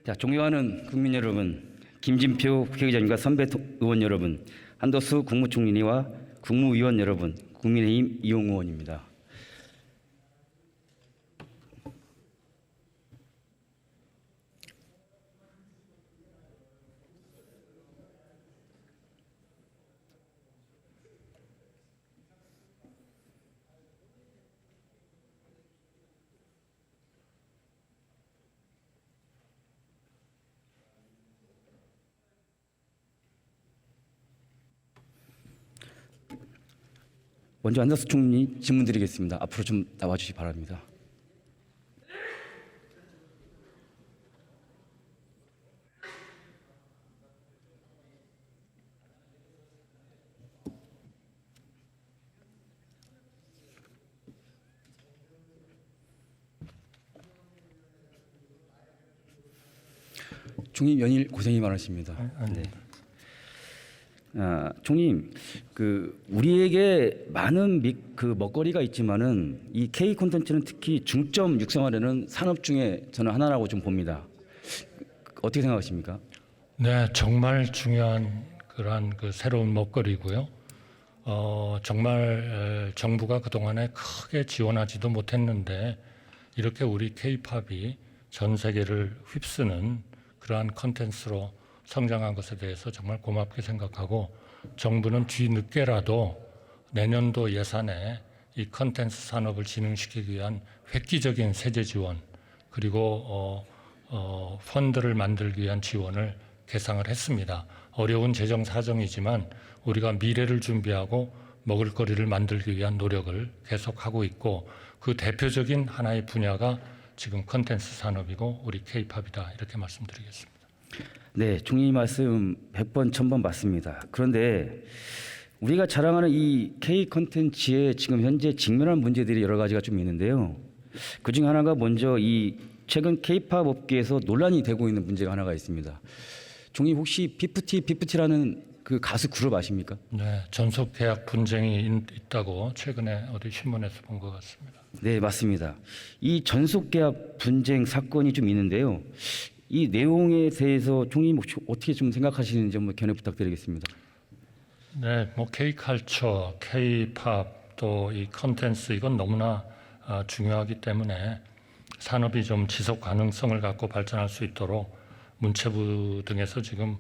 자, 존경하는 국민 여러분, 김진표 국회의장님과 선배 의원 여러분, 한덕수 국무총리와 국무위원 여러분, 국민의힘 이용우 의원입니다. 먼저 한덕수 총리 질문 드리겠습니다. 앞으로 좀 나와주시기 바랍니다. 총리 연일 고생이 많으십니다. 네. 총님, 우리에게 많은 먹거리가 있지만은 이 K 콘텐츠는 특히 중점 육성하려는 산업 중에 저는 하나라고 좀 봅니다. 어떻게 생각하십니까? 네, 정말 중요한 그러한 새로운 먹거리고요. 정말 정부가 그동안에 크게 지원하지도 못했는데 이렇게 우리 K-팝이 전 세계를 휩쓰는 그러한 콘텐츠로 성장한 것에 대해서 정말 고맙게 생각하고, 정부는 뒤늦게라도 내년도 예산에 이 콘텐츠 산업을 진흥시키기 위한 획기적인 세제 지원, 그리고 펀드를 만들기 위한 지원을 계상을 했습니다. 어려운 재정 사정이지만 우리가 미래를 준비하고 먹을거리를 만들기 위한 노력을 계속하고 있고, 그 대표적인 하나의 분야가 지금 콘텐츠 산업이고 우리 K-팝이다, 이렇게 말씀드리겠습니다. 네, 총리 말씀 100번, 1000번 맞습니다. 그런데 우리가 자랑하는 이 K 콘텐츠에 지금 현재 직면한 문제들이 여러 가지가 좀 있는데요. 그중 하나가 먼저 이 최근 K-팝 업계에서 논란이 되고 있는 문제가 하나가 있습니다. 총리 혹시 피프티라는 그 가수 그룹 아십니까? 네, 전속 계약 분쟁이 있다고 최근에 어디 신문에서 본 것 같습니다. 네, 맞습니다. 이 전속 계약 분쟁 사건이 좀 있는데요. 이 내용에 대해서 총리 어떻게 좀 생각하시는지 한번 견해 부탁드리겠습니다. 네, K-컬처, K-팝 또 이 콘텐츠, 이건 너무나 중요하기 때문에 산업이 좀 지속 가능성을 갖고 발전할 수 있도록 문체부 등에서 지금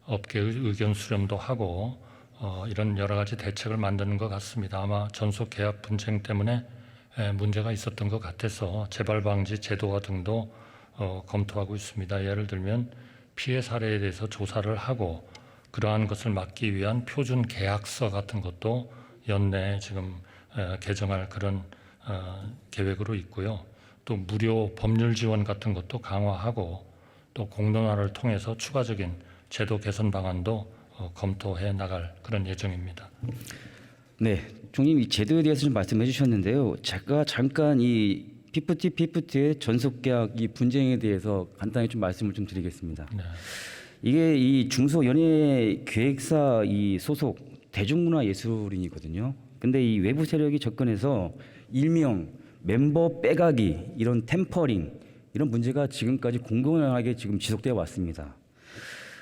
업계의 의견 수렴도 하고 이런 여러 가지 대책을 만드는 것 같습니다. 아마 전속 계약 분쟁 때문에 문제가 있었던 것 같아서 재발 방지 제도화 등도 검토하고 있습니다. 예를 들면 피해 사례에 대해서 조사를 하고 그러한 것을 막기 위한 표준 계약서 같은 것도 연내에 지금 개정할 그런 계획으로 있고요. 또 무료 법률 지원 같은 것도 강화하고 또 공론화를 통해서 추가적인 제도 개선 방안도 검토해 나갈 그런 예정입니다. 네, 총님 이 제도에 대해서 좀 말씀해 주셨는데요. 제가 잠깐 이 피프티의 전속 계약 이 분쟁에 대해서 간단히 좀 말씀을 좀 드리겠습니다. 네. 이게 이 중소연예기획사 이 소속 대중문화예술인이거든요. 근데 이 외부 세력이 접근해서 일명 멤버 빼가기, 이런 템퍼링, 이런 문제가 지금까지 공공연하게 지금 지속되어 왔습니다.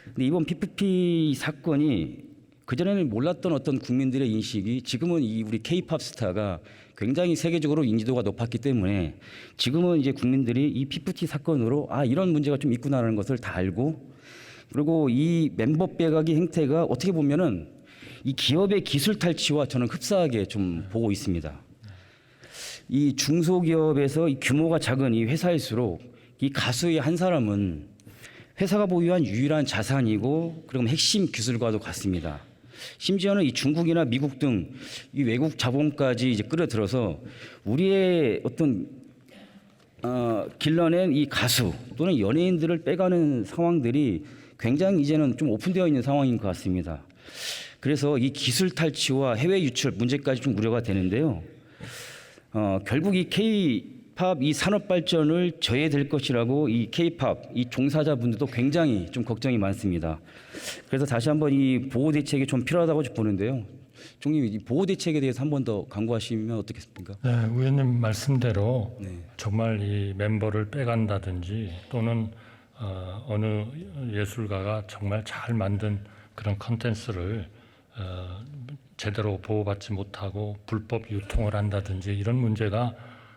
근데 이번 피프티 사건이 그전에는 몰랐던 어떤 국민들의 인식이 지금은 이 우리 K-팝 스타가 굉장히 세계적으로 인지도가 높았기 때문에 지금은 이제 국민들이 이 피프티 사건으로 이런 문제가 좀 있구나라는 것을 다 알고, 그리고 이 멤버 빼가기 행태가 어떻게 보면은 이 기업의 기술 탈취와 저는 흡사하게 좀 보고 있습니다. 이 중소기업에서 이 규모가 작은 이 회사일수록 이 가수의 한 사람은 회사가 보유한 유일한 자산이고, 그리고 핵심 기술과도 같습니다. 심지어는 이 중국이나 미국 등 이 외국 자본까지 이제 끌어들어서 우리의 어떤 길러낸 이 가수 또는 연예인들을 빼가는 상황들이 굉장히 이제는 좀 오픈되어 있는 상황인 것 같습니다. 그래서 이 기술 탈취와 해외 유출 문제까지 좀 우려가 되는데요. 결국 이 K-팝 이 산업 발전을 저해될 것이라고 이 K-팝 이 종사자분들도 굉장히 좀 걱정이 많습니다. 그래서 다시 한번 이 보호 대책이 좀 필요하다고 보는데요. 총리, 이 보호 대책에 대해서 한 번 더 강구하시면 어떻겠습니까? 네, 의원님 말씀대로 정말 이 멤버를 빼간다든지 또는 어느 예술가가 정말 잘 만든 그런 컨텐츠를 제대로 보호받지 못하고 불법 유통을 한다든지 이런 문제가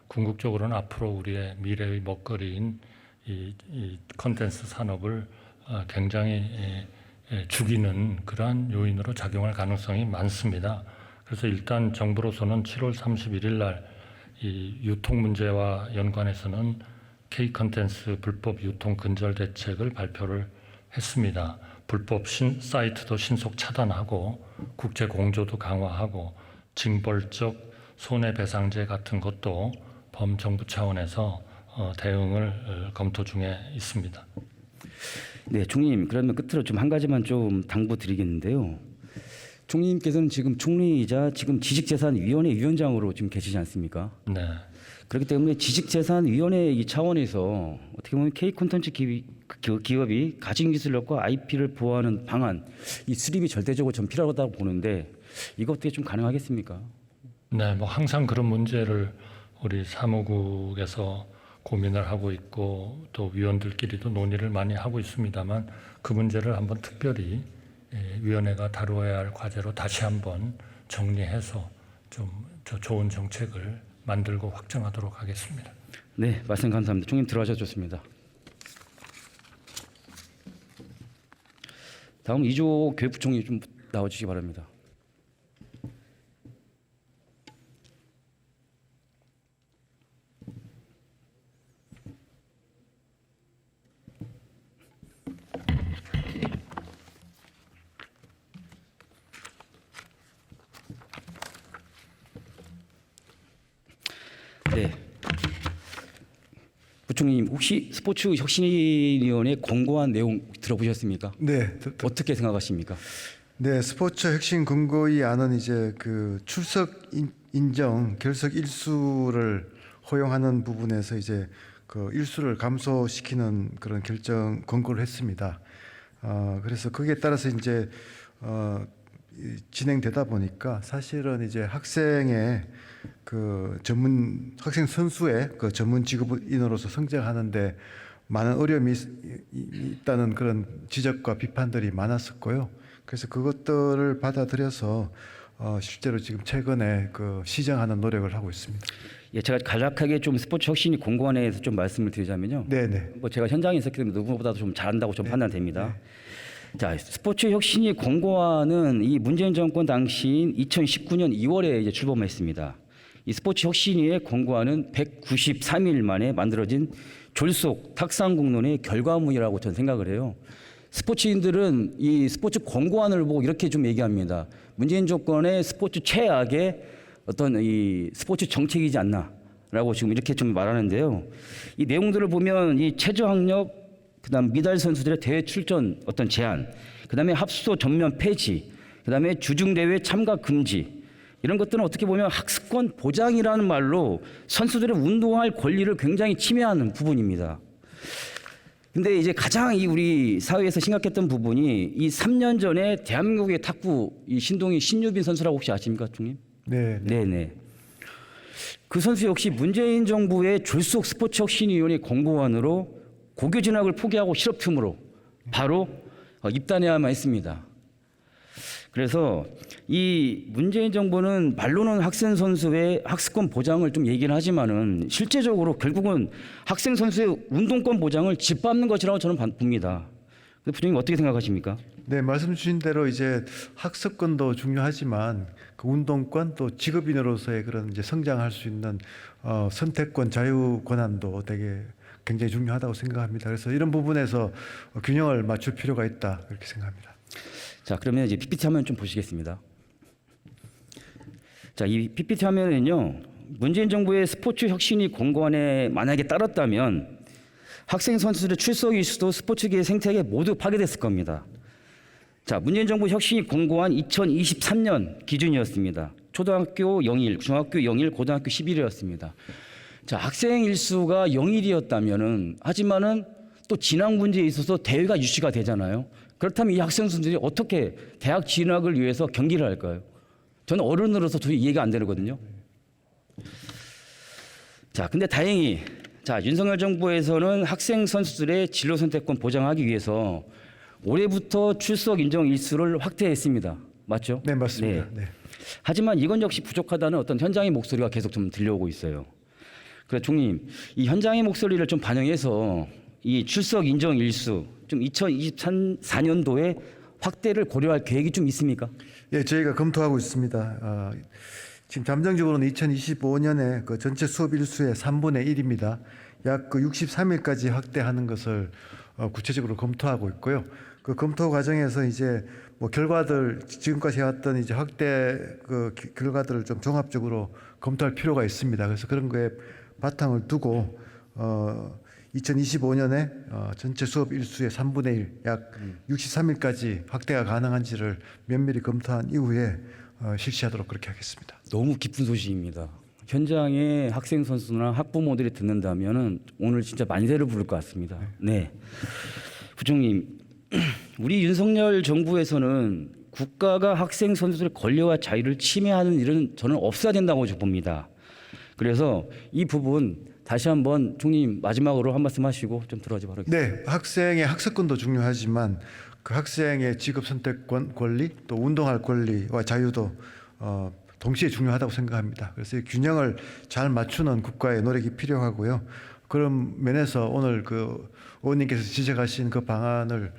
궁극적으로는 앞으로 우리의 미래의 먹거리인 이 컨텐츠 산업을 굉장히 죽이는 그러한 요인으로 작용할 가능성이 많습니다. 그래서 일단 정부로서는 7월 31일 날 이 유통 문제와 연관해서는 K 컨텐츠 불법 유통 근절 대책을 발표를 했습니다. 불법 사이트도 신속 차단하고 국제 공조도 강화하고 징벌적 손해배상제 같은 것도 범정부 차원에서 대응을 검토 중에 있습니다. 네, 총리님, 그러면 끝으로 좀 한 가지만 좀 당부드리겠는데요. 총리님께서는 지금 총리이자 지금 지식재산위원회 위원장으로 지금 계시지 않습니까? 네. 그렇기 때문에 지식재산위원회 이 차원에서 어떻게 보면 K 콘텐츠 기업이 가진 기술력과 IP를 보호하는 방안, 이 수립이 절대적으로 좀 필요하다고 보는데 이거 어떻게 좀 가능하겠습니까? 네, 뭐 항상 그런 문제를 우리 사무국에서 고민을 하고 있고 또 위원들끼리도 논의를 많이 하고 있습니다만 그 문제를 한번 특별히 위원회가 다루어야 할 과제로 다시 한번 정리해서 좀 좋은 정책을 만들고 확정하도록 하겠습니다. 네, 말씀 감사합니다. 총님 들어가셔도 좋습니다. 다음 이조 교육부총리 좀 나와주시기 바랍니다. 네. 부총리님 혹시 스포츠 혁신위원회 권고안 내용 들어보셨습니까? 네, 어떻게 생각하십니까? 네, 스포츠 혁신 권고위안은 이제 그 출석 인정 결석 일수를 허용하는 부분에서 이제 그 일수를 감소시키는 그런 결정 권고를 했습니다. 그래서 거기에 따라서 이제 진행되다 보니까 사실은 이제 학생의 그 전문 학생 선수의 그 전문 직업인으로서 성장하는데 많은 어려움이 있다는 그런 지적과 비판들이 많았었고요. 그래서 그것들을 받아들여서 실제로 지금 최근에 그 시정하는 노력을 하고 있습니다. 예, 제가 간략하게 좀 스포츠 혁신이 권고안에 대해서 좀 말씀을 드리자면요. 네네. 뭐 제가 현장에 있었기 때문에 누구보다도 좀 잘한다고 좀 판단됩니다. 자, 스포츠 혁신이 권고안은 이 문재인 정권 당시인 2019년 2월에 이제 출범했습니다. 이 스포츠 혁신위의 권고안은 193일 만에 만들어진 졸속 탁상공론의 결과물이라고 저는 생각을 해요. 스포츠인들은 이 스포츠 권고안을 보고 이렇게 좀 얘기합니다. 문재인 정권의 스포츠 최악의 어떤 이 스포츠 정책이지 않나라고 지금 이렇게 좀 말하는데요. 이 내용들을 보면 이 최저학력, 그다음 미달 선수들의 대회 출전 어떤 제한, 그다음에 합숙소 전면 폐지, 그다음에 주중대회 참가 금지, 이런 것들은 어떻게 보면 학습권 보장이라는 말로 선수들의 운동할 권리를 굉장히 침해하는 부분입니다. 근데 이제 가장 이 우리 사회에서 심각했던 부분이 이 3년 전에 대한민국의 탁구 이 신동희 신유빈 선수라고 혹시 아십니까, 총님? 네. 네네. 그 선수 역시 문재인 정부의 졸속 스포츠 혁신위원회 권고안으로 고교 진학을 포기하고 실업팀으로 바로 입단해야만 했습니다. 그래서 이 문재인 정부는 말로는 학생 선수의 학습권 보장을 좀 얘기를 하지만은 실제적으로 결국은 학생 선수의 운동권 보장을 짓밟는 것이라고 저는 봅니다. 부총님 어떻게 생각하십니까? 네, 말씀 주신 대로 이제 학습권도 중요하지만 그 운동권 또 직업인으로서의 그런 이제 성장할 수 있는 선택권, 자유 권한도 되게 굉장히 중요하다고 생각합니다. 그래서 이런 부분에서 균형을 맞출 필요가 있다 그렇게 생각합니다. 자, 그러면 이제 PPT 화면 좀 보시겠습니다. 자, 이 PPT 화면은요, 문재인 정부의 스포츠 혁신이 권고안에 만약에 따랐다면 학생 선수들의 출석 일수도 스포츠계의 생태계 모두 파괴됐을 겁니다. 자, 문재인 정부 혁신이 권고안 2023년 기준이었습니다. 초등학교 0일, 중학교 0일, 고등학교 11일이었습니다. 자, 학생 일수가 0일이었다면은 하지만은 또 진학 문제에 있어서 대회가 유치가 되잖아요. 그렇다면 이 학생 선수들이 어떻게 대학 진학을 위해서 경기를 할까요? 저는 어른으로서 도저히 이해가 안 되거든요. 자, 근데 다행히 자, 윤석열 정부에서는 학생 선수들의 진로 선택권 보장하기 위해서 올해부터 출석 인정 일수를 확대했습니다. 맞죠? 네, 맞습니다. 네. 네. 하지만 이건 역시 부족하다는 어떤 현장의 목소리가 계속 좀 들려오고 있어요. 그래서 총님, 이 현장의 목소리를 좀 반영해서 이 출석 인정 일수 좀 2024년도에 확대를 고려할 계획이 좀 있습니까? 예, 저희가 검토하고 있습니다. 지금 잠정적으로는 2025년에 그 전체 수업 일수의 3분의 1입니다. 약 그 63일까지 확대하는 것을 구체적으로 검토하고 있고요. 그 검토 과정에서 이제 뭐 결과들 지금까지 해왔던 이제 확대 그 결과들을 좀 종합적으로 검토할 필요가 있습니다. 그래서 그런 거에 바탕을 두고 2025년에 전체 수업 일수의 3분의 1, 약 63일까지 확대가 가능한지를 면밀히 검토한 이후에 실시하도록 그렇게 하겠습니다. 너무 기쁜 소식입니다. 현장에 학생 선수나 학부모들이 듣는다면은 오늘 진짜 만세를 부를 것 같습니다. 네, 부총님, 우리 윤석열 정부에서는 국가가 학생 선수들의 권리와 자유를 침해하는 일은 저는 없어야 된다고 봅니다. 그래서 이 부분 다시 한번 총님 마지막으로 한 말씀 하시고 좀 들어가지 바라겠습니다. 네, 학생의 학습권도 중요하지만 그 학생의 직업 선택권 권리 또 운동할 권리와 자유도 동시에 중요하다고 생각합니다. 그래서 이 균형을 잘 맞추는 국가의 노력이 필요하고요. 그런 면에서 오늘 그 의원님께서 지적하신 그 방안을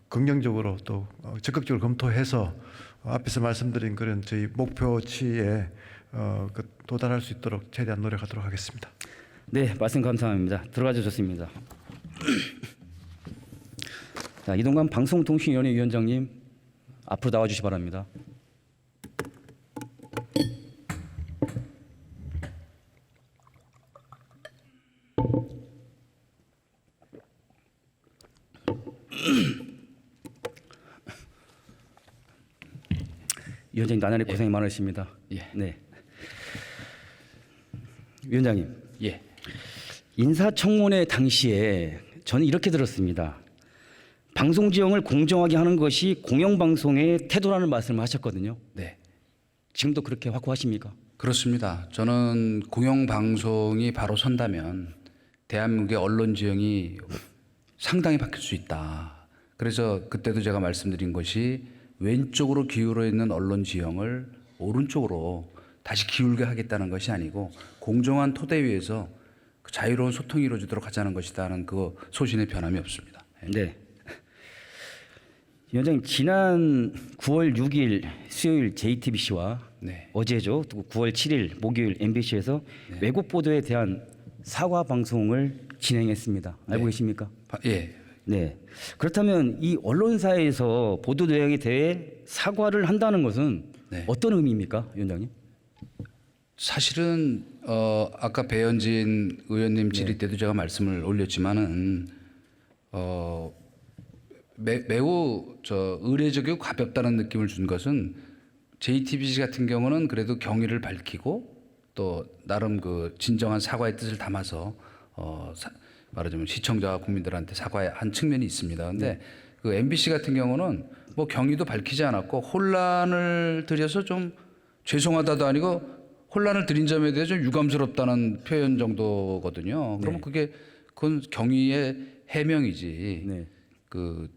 긍정적으로 또 적극적으로 검토해서 앞에서 말씀드린 그런 저희 목표치에 도달할 수 있도록 최대한 노력하도록 하겠습니다. 네, 말씀 감사합니다. 들어가 주셨습니다. 자, 이동관 방송통신위원회 위원장님 앞으로 나와 주시 바랍니다. 위원장님 나날이 고생이 많으십니다. 예. 네. 위원장님, 예. 인사청문회 당시에 저는 이렇게 들었습니다. 방송 지형을 공정하게 하는 것이 공영방송의 태도라는 말씀을 하셨거든요. 네. 지금도 그렇게 확고하십니까? 그렇습니다. 저는 공영방송이 바로 선다면 대한민국의 언론 지형이 상당히 바뀔 수 있다. 그래서 그때도 제가 말씀드린 것이 왼쪽으로 기울어 있는 언론 지형을 오른쪽으로 다시 기울게 하겠다는 것이 아니고 공정한 토대 위에서 그 자유로운 소통이 이루어지도록 하자는 것이다는 그 소신에 변함이 없습니다. 네. 위원장님, 지난 9월 6일 수요일 JTBC와 네. 어제죠, 또 9월 7일 목요일 MBC에서 왜곡 보도에 대한 사과 방송을 진행했습니다. 알고 계십니까? 예. 네. 그렇다면 이 언론사에서 보도 내용에 대해 사과를 한다는 것은 네. 어떤 의미입니까, 위원장님? 사실은 아까 배현진 의원님 질의 때도 제가 말씀을 올렸지만은 매우 의례적이고 가볍다는 느낌을 준 것은 JTBC 같은 경우는 그래도 경위를 밝히고 또 나름 그 진정한 사과의 뜻을 담아서 말하자면 시청자와 국민들한테 사과한 측면이 있습니다. 근데 그 MBC 같은 경우는 뭐 경위도 밝히지 않았고 혼란을 드려서 좀 죄송하다도 아니고 혼란을 드린 점에 대해서 좀 유감스럽다는 표현 정도거든요. 그러면 그건 경위의 해명이지. 네. 그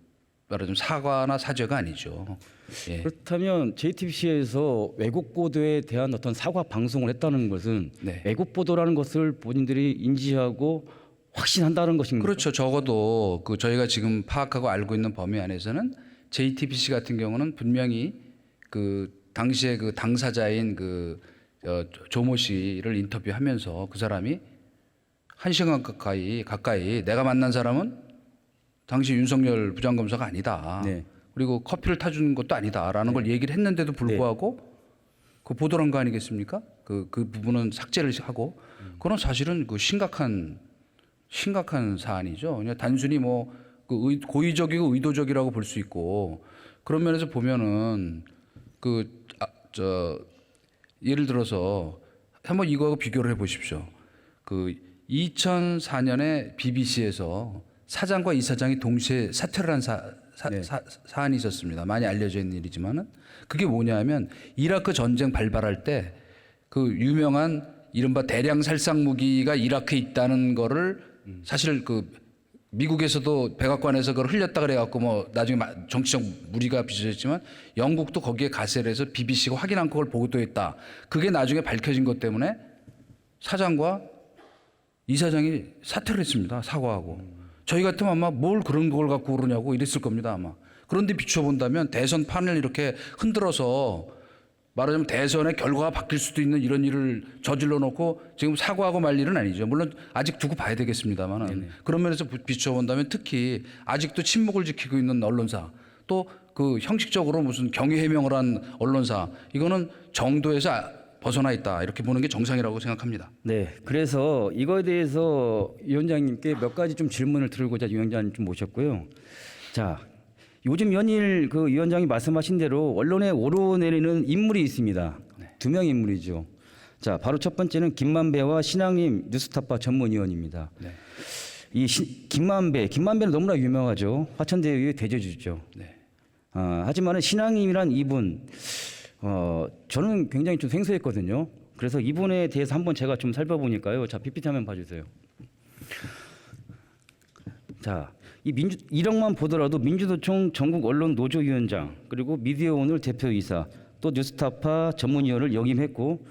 말하자면 사과나 사죄가 아니죠. 예. 그렇다면 JTBC에서 왜곡 보도에 대한 어떤 사과 방송을 했다는 것은 네. 왜곡 보도라는 것을 본인들이 인지하고 확신한다는 것인가요? 그렇죠. 적어도 그 저희가 지금 파악하고 알고 있는 범위 안에서는 JTBC 같은 경우는 분명히 그 당시에 그 당사자인 그 조모 씨를 인터뷰하면서 그 사람이 1시간 가까이 내가 만난 사람은 당시 윤석열 부장검사가 아니다. 네. 그리고 커피를 타주는 것도 아니다라는 걸 얘기를 했는데도 불구하고 그 보도한 거 아니겠습니까? 그 부분은 삭제를 하고 그건 사실은 그 심각한 사안이죠. 그냥 단순히 뭐 그 고의적이고 의도적이라고 볼 수 있고 그런 면에서 보면은 예를 들어서 한번 이거하고 비교를 해보십시오. 그 2004년에 BBC에서 사장과 이사장이 동시에 사퇴를 한 사안이 있었습니다. 많이 알려져 있는 일이지만은 그게 뭐냐면 이라크 전쟁 발발할 때 그 유명한 이른바 대량 살상 무기가 이라크에 있다는 거를 사실 그 미국에서도 백악관에서 그걸 흘렸다 그래갖고 뭐 나중에 정치적 무리가 빚어졌지만 영국도 거기에 가세를 해서 BBC가 확인한 그걸 보도했다. 그게 나중에 밝혀진 것 때문에 사장과 이사장이 사퇴를 했습니다. 사과하고. 저희 같으면 아마 뭘 그런 걸 갖고 그러냐고 이랬을 겁니다. 아마. 그런데 비춰본다면 대선 판을 이렇게 흔들어서 말하자면 대선의 결과가 바뀔 수도 있는 이런 일을 저질러 놓고 지금 사과하고 말 일은 아니죠. 물론 아직 두고 봐야 되겠습니다만은 그런 면에서 비춰본다면 특히 아직도 침묵을 지키고 있는 언론사 또 그 형식적으로 무슨 경위 해명을 한 언론사 이거는 정도에서 벗어나 있다 이렇게 보는 게 정상이라고 생각합니다. 네, 그래서 이거에 대해서 위원장님께 몇 가지 좀 질문을 드리고자 위원장님 좀 모셨고요. 자, 요즘 연일 그 위원장이 말씀하신 대로 언론에 오르내리는 인물이 있습니다. 두 명의 인물이죠. 자, 바로 첫 번째는 김만배와 신앙님 뉴스타파 전문위원입니다. 네. 이 김만배는 너무나 유명하죠. 화천대유의 대주주죠. 네. 하지만은 신앙님이란 이분, 저는 굉장히 좀 생소했거든요. 그래서 이분에 대해서 한번 제가 좀 살펴보니까요. 자, PPT 한번 봐주세요. 자, 이력만 보더라도 민주노총 전국 언론 노조위원장 그리고 미디어오늘 대표이사 또 뉴스타파 전문위원을 역임했고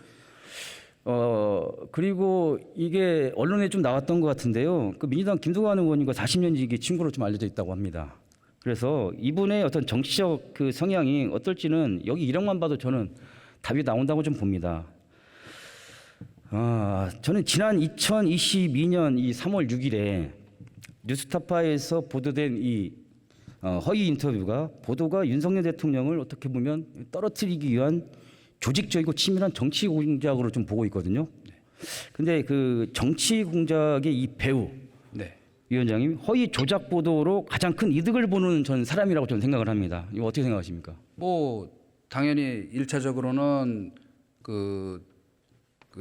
그리고 이게 언론에 좀 나왔던 것 같은데요. 그 민주당 김두관 의원님과 40년 지기 친구로 좀 알려져 있다고 합니다. 그래서 이분의 어떤 정치적 그 성향이 어떨지는 여기 이력만 봐도 저는 답이 나온다고 좀 봅니다. 저는 지난 2022년 이 3월 6일에 뉴스타파에서 보도된 이 허위 인터뷰가 보도가 윤석열 대통령을 어떻게 보면 떨어뜨리기 위한 조직적이고 치밀한 정치 공작으로 좀 보고 있거든요. 근데 그 정치 공작의 이 배우 네. 위원장님 허위 조작 보도로 가장 큰 이득을 보는 전 사람이라고 저는 생각을 합니다. 이거 어떻게 생각하십니까? 뭐 당연히 1차적으로는 그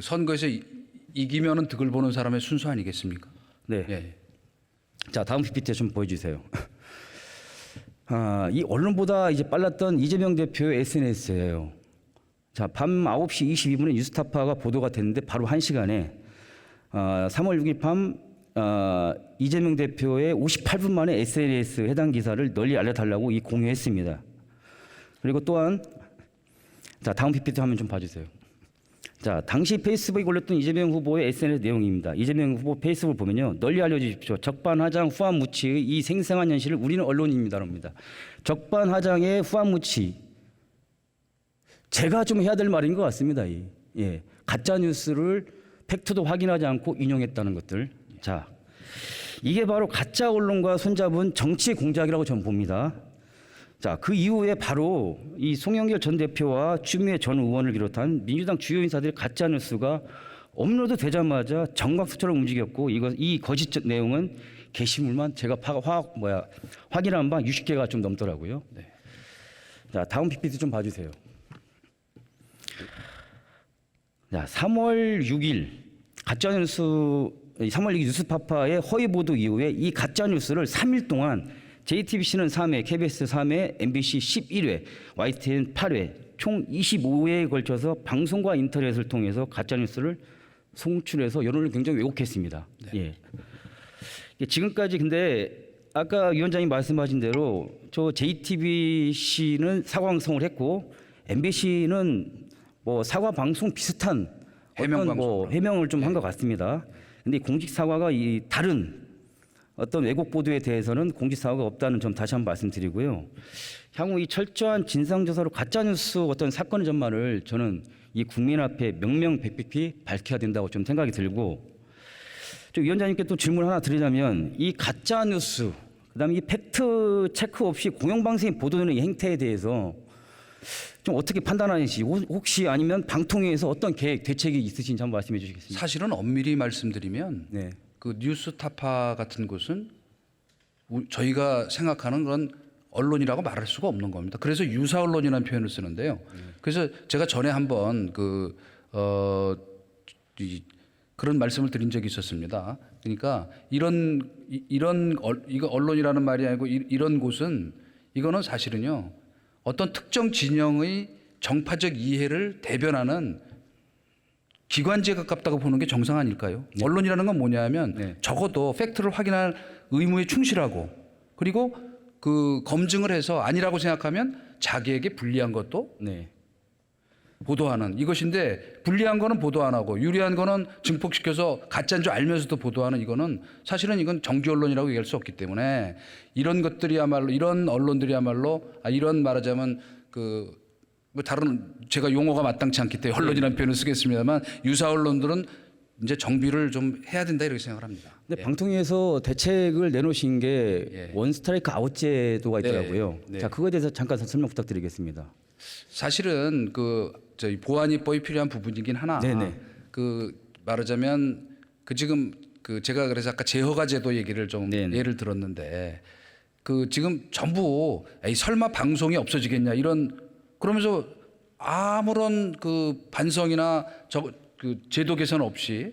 선거에서 이기면은 득을 보는 사람의 순서 아니겠습니까? 네. 예. 자, 다음 PPT 좀 보여주세요. 이 언론보다 이제 빨랐던 이재명 대표의 SNS예요. 자, 밤 9시 22분에 뉴스타파가 보도가 됐는데 바로 1시간에 3월 6일 밤 이재명 대표의 58분 만에 SNS 해당 기사를 널리 알려달라고 공유했습니다. 그리고 또한 자, 다음 PPT 화면 좀 봐주세요. 자, 당시 페이스북에 올렸던 이재명 후보의 SNS 내용입니다. 이재명 후보 페이스북을 보면요. 널리 알려주십시오. 적반하장 후한무치의 이 생생한 현실을 우리는 언론입니다랍니다. 적반하장의 후한무치. 제가 좀 해야 될 말인 것 같습니다. 예. 가짜 뉴스를 팩트도 확인하지 않고 인용했다는 것들. 자, 이게 바로 가짜 언론과 손잡은 정치 공작이라고 저는 봅니다. 자, 그 이후에 바로 이 송영길 전 대표와 추미애 전 의원을 비롯한 민주당 주요 인사들의 가짜 뉴스가 업로드 되자마자 정각수처럼 움직였고 이 거짓 내용은 게시물만 제가 확인한 바 60개가 좀 넘더라고요. 네. 자, 다음 PPT 좀 봐주세요. 자, 3월 6일 가짜뉴스 3월 6일 뉴스파파의 허위 보도 이후에 이 가짜뉴스를 3일 동안 JTBC는 3회, KBS 3회, MBC 11회, YTN 8회, 총 25회에 걸쳐서 방송과 인터넷을 통해서 가짜뉴스를 송출해서 여론을 굉장히 왜곡했습니다. 네. 예. 지금까지 근데 아까 위원장님 말씀하신 대로 저 JTBC는 사과 방송을 했고 MBC는 뭐 사과 방송 비슷한 해명을 좀 한 것 같습니다. 근데 공식 사과가 이 다른 어떤 왜곡 보도에 대해서는 공식 사과가 없다는 점 다시 한번 말씀드리고요. 향후 이 철저한 진상 조사로 가짜 뉴스 어떤 사건의 전말을 저는 이 국민 앞에 명명백백히 밝혀야 된다고 좀 생각이 들고, 저 위원장님께 또 질문 하나 드리자면 이 가짜 뉴스 그다음에 이 팩트 체크 없이 공영방송에 보도되는 이 행태에 대해서 좀 어떻게 판단하는지, 혹시 아니면 방통위에서 어떤 계획 대책이 있으신지 한번 말씀해 주시겠습니까? 사실은 엄밀히 말씀드리면 네. 그 뉴스타파 같은 곳은 저희가 생각하는 그런 언론이라고 말할 수가 없는 겁니다. 그래서 유사 언론이라는 표현을 쓰는데요. 그래서 제가 전에 한번 그런 말씀을 드린 적이 있었습니다. 그러니까 이거 언론이라는 말이 아니고 이런 곳은 이거는 사실은요 어떤 특정 진영의 정파적 이해를 대변하는 기관지에 가깝다고 보는 게 정상 아닐까요? 언론이라는 건 뭐냐면 네. 적어도 팩트를 확인할 의무에 충실하고 그리고 그 검증을 해서 아니라고 생각하면 자기에게 불리한 것도 네. 보도하는 이것인데 불리한 거는 보도 안 하고 유리한 거는 증폭시켜서 가짜인 줄 알면서도 보도하는 이거는 사실은 이건 정규 언론이라고 얘기할 수 없기 때문에 이런 것들이야말로 이런 언론들이야말로 이런 말하자면 뭐 다른 제가 용어가 마땅치 않기 때문에 언론이라는 표현을 쓰겠습니다만 유사 언론들은 이제 정비를 좀 해야 된다 이렇게 생각을 합니다. 근데 방통위에서 대책을 내놓으신 게 원스트라이크 아웃 제도가 네. 있더라고요. 네. 자, 그거에 대해서 잠깐 설명 부탁드리겠습니다. 사실은 저희 보완입법이 필요한 부분이긴 하나 네네. 말하자면 지금 제가 그래서 아까 재허가 제도 얘기를 좀 네네. 예를 들었는데 지금 전부 에이 설마 방송이 없어지겠냐 이런 그러면서 아무런 반성이나 제도 개선 없이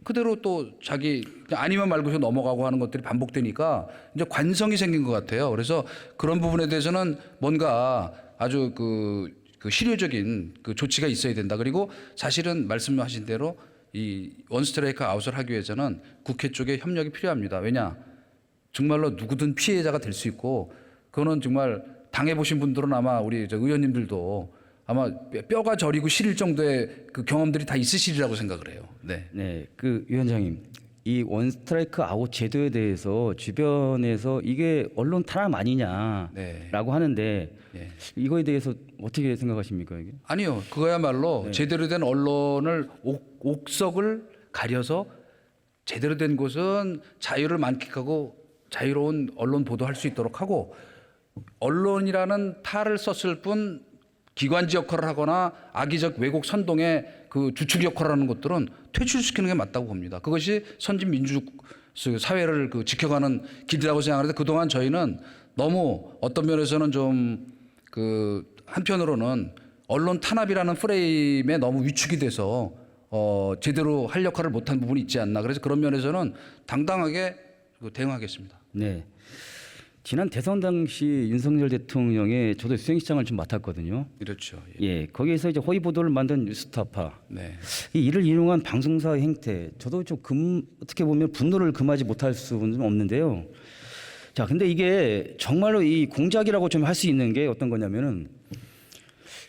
그대로 또 자기 그냥 아니면 말고서 넘어가고 하는 것들이 반복되니까 이제 관성이 생긴 것 같아요. 그래서 그런 부분에 대해서는 뭔가 아주 실효적인 조치가 있어야 된다. 그리고 사실은 말씀하신 대로 이 원스트라이크 아웃을 하기 위해서는 국회 쪽에 협력이 필요합니다. 왜냐? 정말로 누구든 피해자가 될 수 있고 그거는 정말 당해보신 분들은 아마 우리 의원님들도 아마 뼈가 저리고 시릴 정도의 경험들이 다 있으시리라고 생각을 해요. 네. 네, 위원장님, 이 원스트라이크 아웃 제도에 대해서 주변에서 이게 언론 탄압 아니냐라고 네. 하는데 네. 이거에 대해서 어떻게 생각하십니까 이게? 아니요. 그거야말로 제대로 된 언론을 옥석을 가려서 제대로 된 곳은 자유를 만끽하고 자유로운 언론 보도할 수 있도록 하고 언론이라는 탈을 썼을 뿐 기관지 역할을 하거나 악의적 왜곡 선동의 주축 역할을 하는 것들은 퇴출시키는 게 맞다고 봅니다. 그것이 선진 민주주의 사회를 지켜가는 길이라고 생각하는데 그동안 저희는 너무 어떤 면에서는 좀 한편으로는 언론 탄압이라는 프레임에 너무 위축이 돼서 제대로 할 역할을 못한 부분이 있지 않나. 그래서 그런 면에서는 당당하게 대응하겠습니다. 네. 지난 대선 당시 윤석열 대통령의 저도 수행시장을 좀 맡았거든요. 그렇죠. 예, 거기에서 이제 허위 보도를 만든 뉴스타파, 네. 이 이를 이용한 방송사의 행태, 저도 좀 어떻게 보면 분노를 금하지 못할 수는 없는데요. 자, 근데 이게 정말로 이 공작이라고 좀 할 수 있는 게 어떤 거냐면은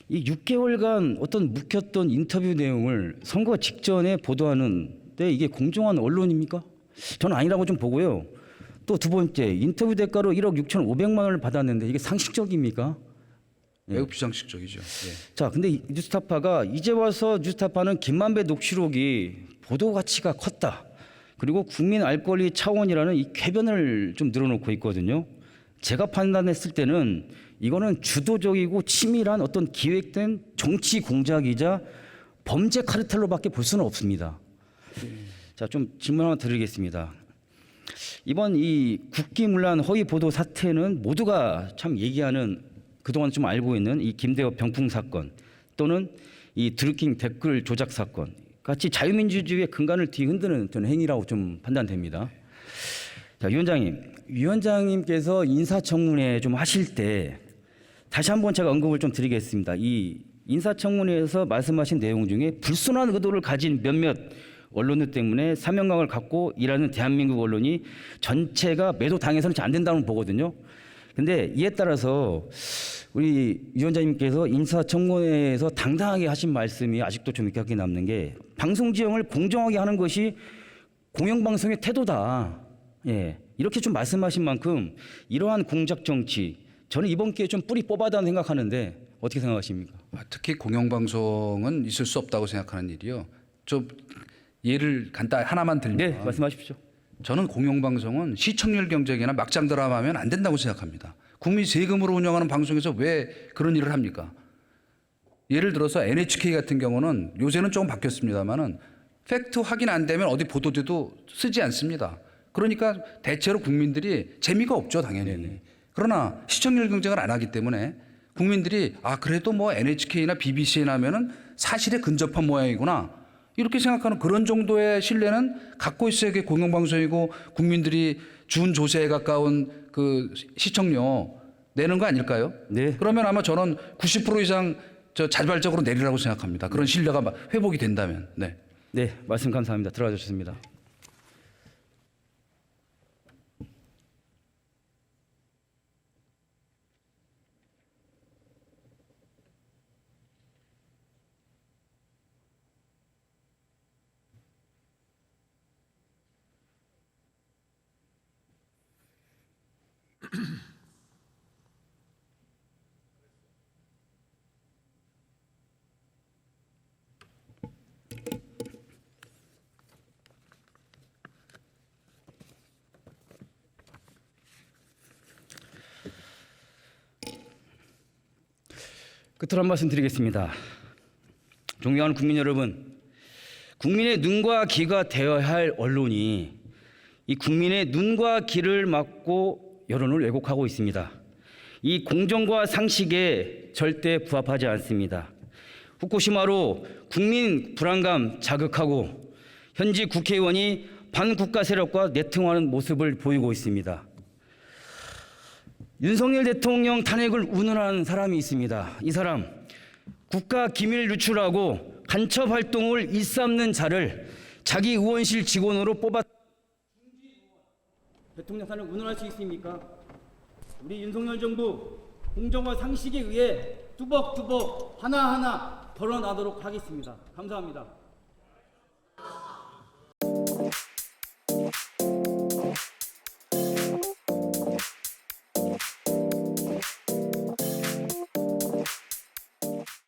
이 6개월간 어떤 묵혔던 인터뷰 내용을 선거 직전에 보도하는데 이게 공정한 언론입니까? 저는 아니라고 좀 보고요. 또 두 번째, 인터뷰 대가로 1억 6,500만 원을 받았는데 이게 상식적입니까? 매우 비상식적이죠. 예. 자, 근데 이 뉴스타파가 이제 와서 뉴스타파는 김만배 녹취록이 보도 가치가 컸다. 그리고 국민 알 권리 차원이라는 이 궤변을 좀 늘어놓고 있거든요. 제가 판단했을 때는 이거는 주도적이고 치밀한 어떤 기획된 정치 공작이자 범죄 카르텔로밖에 볼 수는 없습니다. 자, 좀 질문 하나 드리겠습니다. 이번 이 국기문란 허위 보도 사태는 모두가 참 얘기하는 그동안 좀 알고 있는 이 김대호 병풍 사건 또는 이 드루킹 댓글 조작 사건 같이 자유민주주의의 근간을 뒤흔드는 저는 행위라고 좀 판단됩니다. 자, 위원장님께서 인사청문회 좀 하실 때 다시 한번 제가 언급을 좀 드리겠습니다. 이 인사청문회에서 말씀하신 내용 중에 불순한 의도를 가진 몇몇 언론들 때문에 사명감을 갖고 일하는 대한민국 언론이 전체가 매도당해서는 안 된다고 보거든요. 근데 이에 따라서 우리 위원장님께서 인사청문회에서 당당하게 하신 말씀이 아직도 좀 기억에 남는 게 방송 지형을 공정하게 하는 것이 공영방송의 태도다. 예, 이렇게 좀 말씀하신 만큼 이러한 공작 정치 저는 이번 기회에 좀 뿌리 뽑아다는 생각하는데 어떻게 생각하십니까? 특히 공영방송은 있을 수 없다고 생각하는 일이요. 좀 예를 간단 하나만 들면 네, 말씀하십시오. 저는 공영방송은 시청률 경쟁이나 막장 드라마 하면 안 된다고 생각합니다. 국민 세금으로 운영하는 방송에서 왜 그런 일을 합니까? 예를 들어서 NHK 같은 경우는 요새는 조금 바뀌었습니다만은 팩트 확인 안 되면 어디 보도돼도 쓰지 않습니다. 그러니까 대체로 국민들이 재미가 없죠, 당연히. 그러나 시청률 경쟁을 안 하기 때문에 국민들이 그래도 뭐 NHK나 BBC에 나면은 사실에 근접한 모양이구나. 이렇게 생각하는 그런 정도의 신뢰는 갖고 있어야 공영방송이고 국민들이 준 조세에 가까운 시청료 내는 거 아닐까요? 네. 그러면 아마 저는 90% 이상 저 자발적으로 내리라고 생각합니다. 그런 신뢰가 회복이 된다면. 네. 네, 말씀 감사합니다. 들어가 주셨습니다. 끝으로 한 말씀 드리겠습니다. 존경하는 국민 여러분, 국민의 눈과 귀가 되어야 할 언론이 이 국민의 눈과 귀를 막고 여론을 왜곡하고 있습니다. 이 공정과 상식에 절대 부합하지 않습니다. 후쿠시마로 국민 불안감 자극하고 현지 국회의원이 반국가 세력과 내통하는 모습을 보이고 있습니다. 윤석열 대통령 탄핵을 운운하는 사람이 있습니다. 이 사람 국가 기밀 유출하고 간첩 활동을 일삼는 자를 자기 의원실 직원으로 뽑아 대통령 탄핵을 운운할 수 있습니까? 우리 윤석열 정부 공정과 상식에 의해 뚜벅뚜벅 하나하나 덜어나도록 하겠습니다. 감사합니다.